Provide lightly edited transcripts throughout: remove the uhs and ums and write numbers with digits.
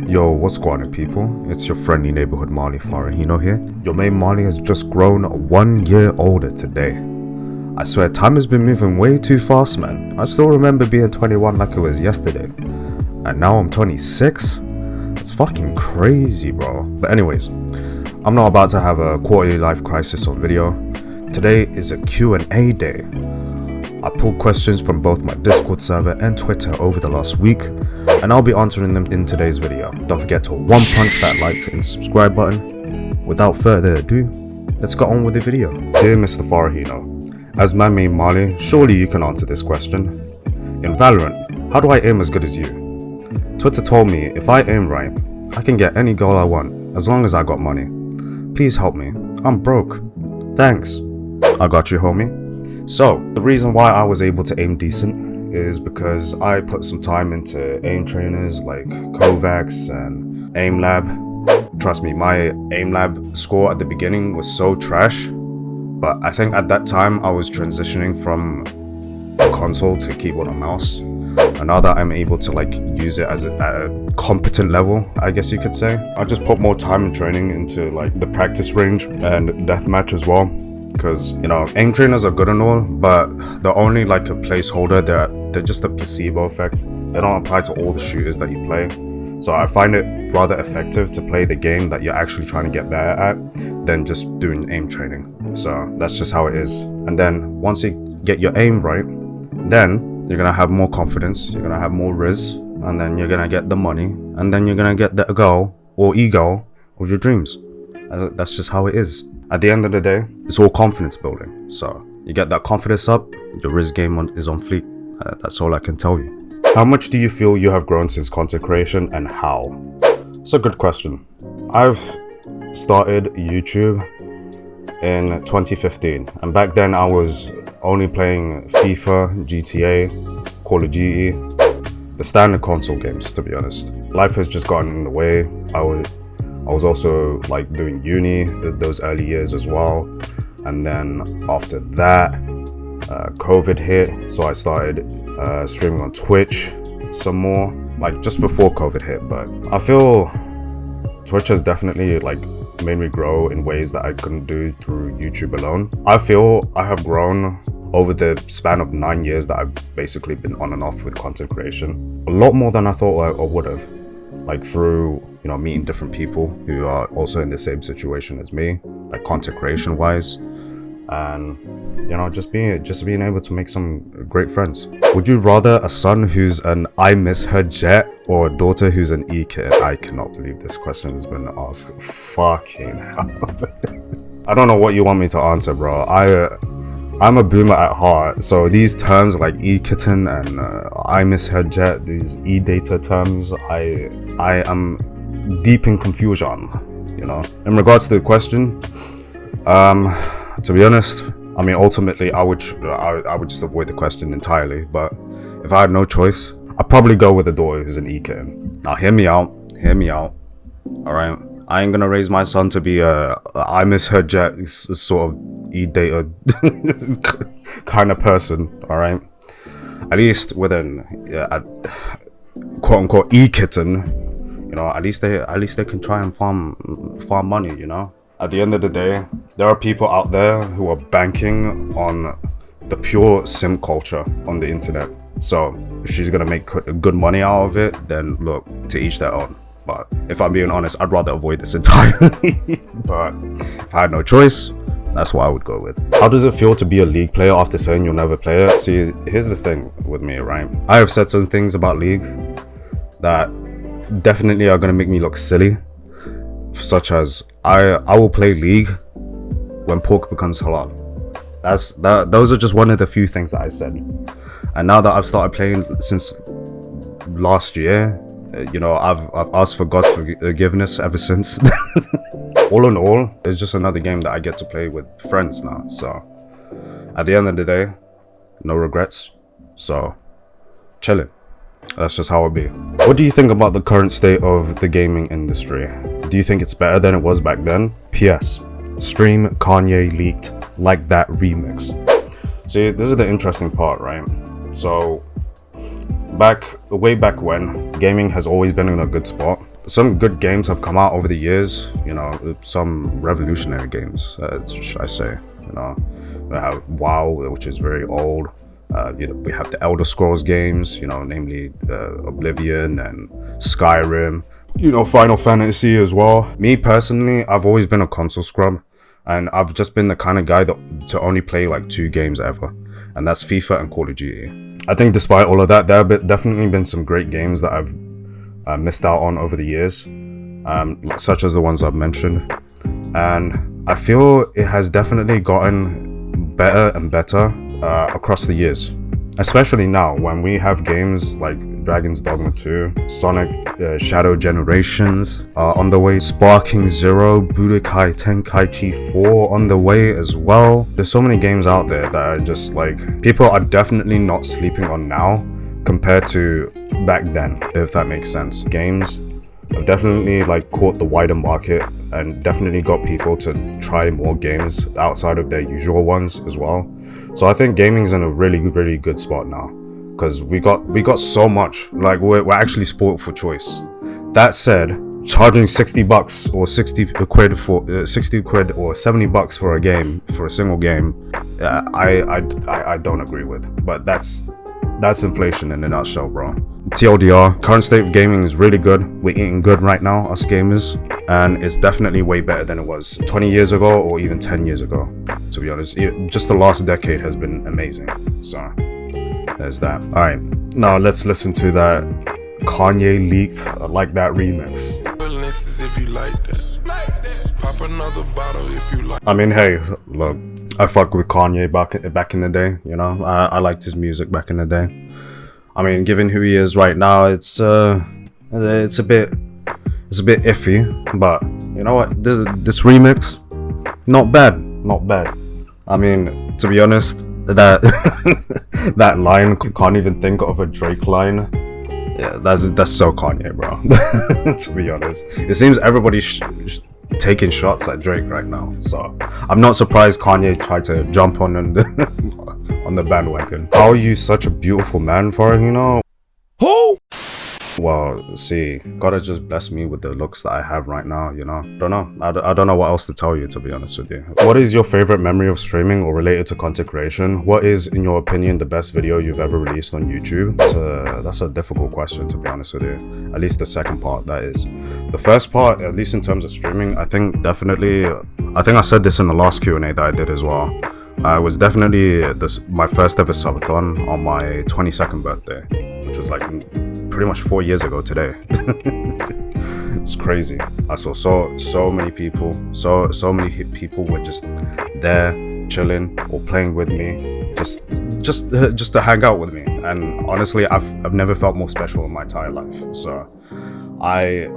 Yo, what's going on, people? It's your friendly neighborhood Marley Farahino here. Your main Marley has just grown 1 year older today. I swear, time has been moving way too fast, man. I still remember being 21 like it was yesterday. And now I'm 26? It's fucking crazy, bro. But anyways, I'm not about to have a quarterly life crisis on video. Today is a Q&A day. I pulled questions from both my Discord server and Twitter over the last week, and I'll be answering them in today's video. Don't forget to one punch that like and subscribe button. Without further ado, let's get on with the video. Dear Mr. Farahino, as my main Marley, surely you can answer this question. In Valorant, how do I aim as good as you? Twitter told me if I aim right, I can get any goal I want as long as I got money. Please help me, I'm broke. Thanks. I got you, homie. So, the reason why I was able to aim decent is because I put some time into aim trainers like Kovacs and AimLab. Trust me, my AimLab score at the beginning was so trash, but I think at that time I was transitioning from a console to keyboard and mouse, and now that I'm able to use it at a competent level, I guess you could say, I just put more time and training into the practice range and deathmatch as well. Because, aim trainers are good and all, but they're only like a placeholder. They're just a placebo effect. They don't apply to all the shooters that you play. So I find it rather effective to play the game that you're actually trying to get better at than just doing aim training. So that's just how it is. And then once you get your aim right, then you're gonna have more confidence, you're gonna have more riz, and then you're gonna get the money, and then you're gonna get the goal or ego of your dreams. That's just how it is. At the end of the day, it's all confidence building. So you get that confidence up, your riz game is on fleek. That's all I can tell you. How much do you feel you have grown since content creation, and how? It's a good question. I've started YouTube in 2015, and back then I was only playing FIFA, GTA, Call of Duty, the standard console games, to be honest. Life has just gotten in the way. I was also doing uni those early years as well, and then after that COVID hit, so I started streaming on Twitch some more, just before COVID hit. But I feel Twitch has definitely made me grow in ways that I couldn't do through YouTube alone. I feel I have grown over the span of 9 years that I've basically been on and off with content creation, a lot more than I thought I would have, through meeting different people who are also in the same situation as me, content creation wise, and just being able to make some great friends. Would you rather a son who's an I miss her jet or a daughter who's an e-kid? I cannot believe this question has been asked. Fucking hell. I don't know what you want me to answer, bro. I'm a boomer at heart, so these terms like e-kitten and I miss her jet, these e-data terms, I am deep in confusion, In regards to the question, to be honest, ultimately I would just avoid the question entirely, but if I had no choice, I'd probably go with a daughter who's an e-kitten. Now hear me out, alright? I ain't gonna raise my son to be a I miss her jet sort of e-data kind of person, alright? At least with an quote unquote e-kitten, at least they can try and farm money, At the end of the day, there are people out there who are banking on the pure sim culture on the internet. So if she's gonna make good money out of it, then look, to each their own. But if I'm being honest, I'd rather avoid this entirely. But if I had no choice, that's what I would go with. How does it feel to be a League player after saying you'll never play it? See, here's the thing with me, right? I have said some things about League that definitely are gonna make me look silly, such as I will play League when pork becomes halal. Those are just one of the few things that I said. And now that I've started playing since last year, I've asked for God's forgiveness ever since. All in all, it's just another game that I get to play with friends now. So at the end of the day, no regrets. So chilling. That's just how it be. What do you think about the current state of the gaming industry? Do you think it's better than it was back then? P.S. Stream Kanye leaked Like That remix. See, this is the interesting part, right? So way back when, gaming has always been in a good spot. some good games have come out over the years, you know, some revolutionary games, should I say. You know, we have WoW, which is very old. You know, we have the Elder Scrolls games, you know, namely Oblivion and Skyrim. You know, Final Fantasy as well. Me personally, I've always been a console scrub, and I've just been the kind of guy that to only play like 2 games ever, and that's FIFA and Call of Duty. I think despite all of that, there have definitely been some great games that I've missed out on over the years, such as the ones I've mentioned, and I feel it has definitely gotten better and better across the years, especially now when we have games like Dragon's Dogma 2, Sonic Shadow Generations on the way, Sparking Zero, Budokai Tenkaichi 4 on the way as well. There's so many games out there that are just like, people are definitely not sleeping on now compared to back then, if that makes sense. Games have definitely like caught the wider market and definitely got people to try more games outside of their usual ones as well. So I think gaming's in a really good spot now, because we got so much, like we're actually spoiled for choice. That said, charging $60 or 60 quid for 60 quid or $70 for a game, for a single game, I don't agree with. But that's inflation in a nutshell, bro. TLDR, current state of gaming is really good. We're eating good right now, us gamers, and it's definitely way better than it was 20 years ago or even 10 years ago, to be honest. Just the last decade has been amazing. So there's that. Alright, now let's listen to that Kanye leaked Like That remix. I mean, hey, look, I fucked with Kanye back in the day, you know. I liked his music back in the day. I mean, given who he is right now, it's a bit iffy, but you know what? This remix, not bad. I mean, to be honest, that that line, can't even think of a Drake line. Yeah, that's so Kanye, bro. To be honest, it seems everybody's taking shots at Drake right now, so I'm not surprised Kanye tried to jump on the bandwagon. How are you such a beautiful man, Farah, you know? Who? Well, see, gotta just bless me with the looks that I have right now, you know? I don't know what else to tell you, to be honest with you. What is your favorite memory of streaming or related to content creation? What is, in your opinion, the best video you've ever released on YouTube? That's a difficult question, to be honest with you. At least the second part, that is. The first part, at least in terms of streaming, I think I said this in the last Q&A that I did as well. It was definitely my first ever subathon on my 22nd birthday, which was like pretty much 4 years ago today. It's crazy. I saw so many people, so many people were just there chilling or playing with me, just to hang out with me. And honestly, I've never felt more special in my entire life. So I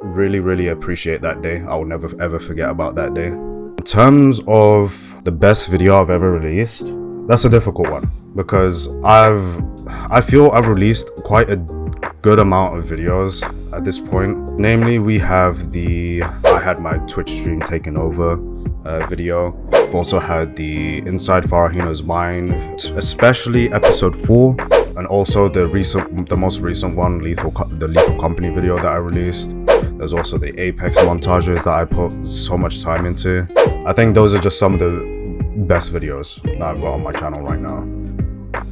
really appreciate that day. I will never ever forget about that day. In terms of the best video I've ever released, that's a difficult one, because I feel I've released quite a good amount of videos at this point. Namely, I had my Twitch stream taken over video. I've also had the Inside Farahino's Mind, especially episode 4, and also the most recent one, the Lethal Company video that I released. There's also the Apex montages that I put so much time into. I think those are just some of the best videos that I've got on my channel right now.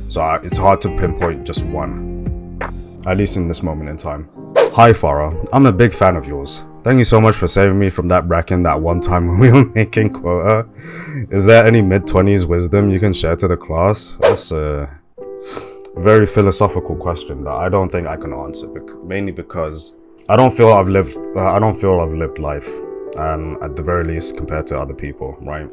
So it's hard to pinpoint just one, at least in this moment in time. Hi Farah, I'm a big fan of yours. Thank you so much for saving me from that bracken that one time when we were making quota. Is there any mid-20s wisdom you can share to the class? That's a very philosophical question that I don't think I can answer, mainly because I don't feel I've lived life, at the very least compared to other people, right?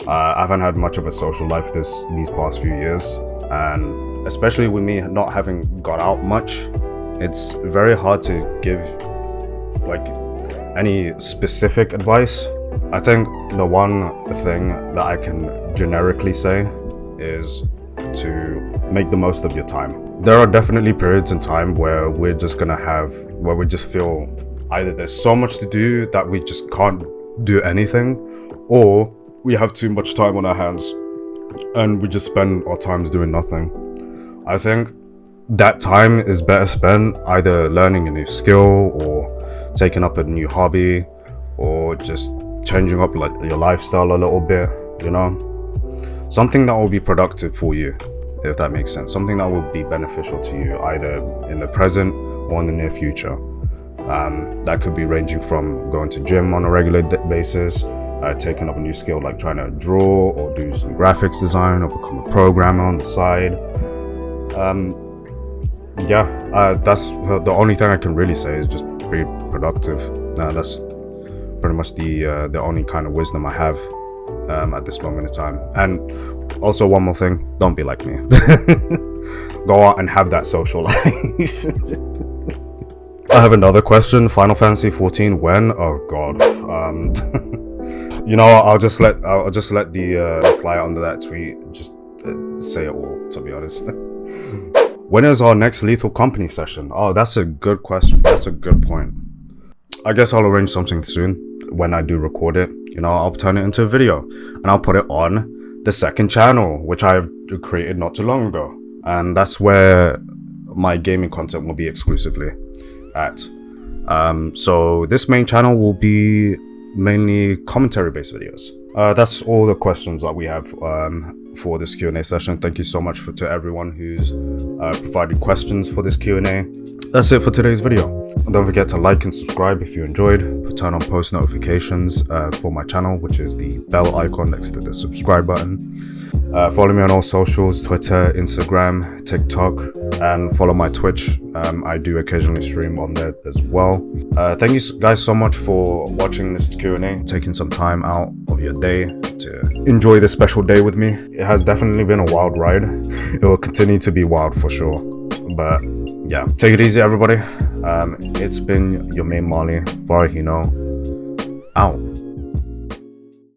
I haven't had much of a social life these past few years, and especially with me not having got out much, it's very hard to give like any specific advice. I think the one thing that I can generically say is to make the most of your time. There are definitely periods in time where we just feel either there's so much to do that we just can't do anything, or we have too much time on our hands and we just spend our times doing nothing. I think that time is better spent either learning a new skill or taking up a new hobby, or just changing up like your lifestyle a little bit, you know, something that will be productive for you, if that makes sense, something that will be beneficial to you either in the present or in the near future. That could be ranging from going to gym on a regular basis, taking up a new skill like trying to draw or do some graphics design or become a programmer on the side. That's the only thing I can really say is just be productive. That's pretty much the only kind of wisdom I have at this moment in time. And also one more thing, don't be like me. Go out and have that social life. I have another question. Final Fantasy 14 when? Oh god. You know, I'll just let the reply under that tweet just say it all, to be honest. When is our next Lethal Company session? Oh, that's a good question. That's a good point. I guess I'll arrange something soon. When I do record it, you know, I'll turn it into a video and I'll put it on the second channel, which I've created not too long ago. And that's where my gaming content will be exclusively at. So this main channel will be mainly commentary based videos. That's all the questions that we have for this Q&A session. Thank you so much to everyone who's provided questions for this Q&A. That's it for today's video. Don't forget to like and subscribe if you enjoyed. Turn on post notifications for my channel, which is the bell icon next to the subscribe button. Follow me on all socials, Twitter, Instagram, TikTok, and follow my Twitch. I do occasionally stream on there as well. Thank you guys so much for watching this Q&A, taking some time out of your day to enjoy this special day with me. It has definitely been a wild ride. It will continue to be wild for sure. But yeah, take it easy everybody. It's been your main Marley, Farahino, out.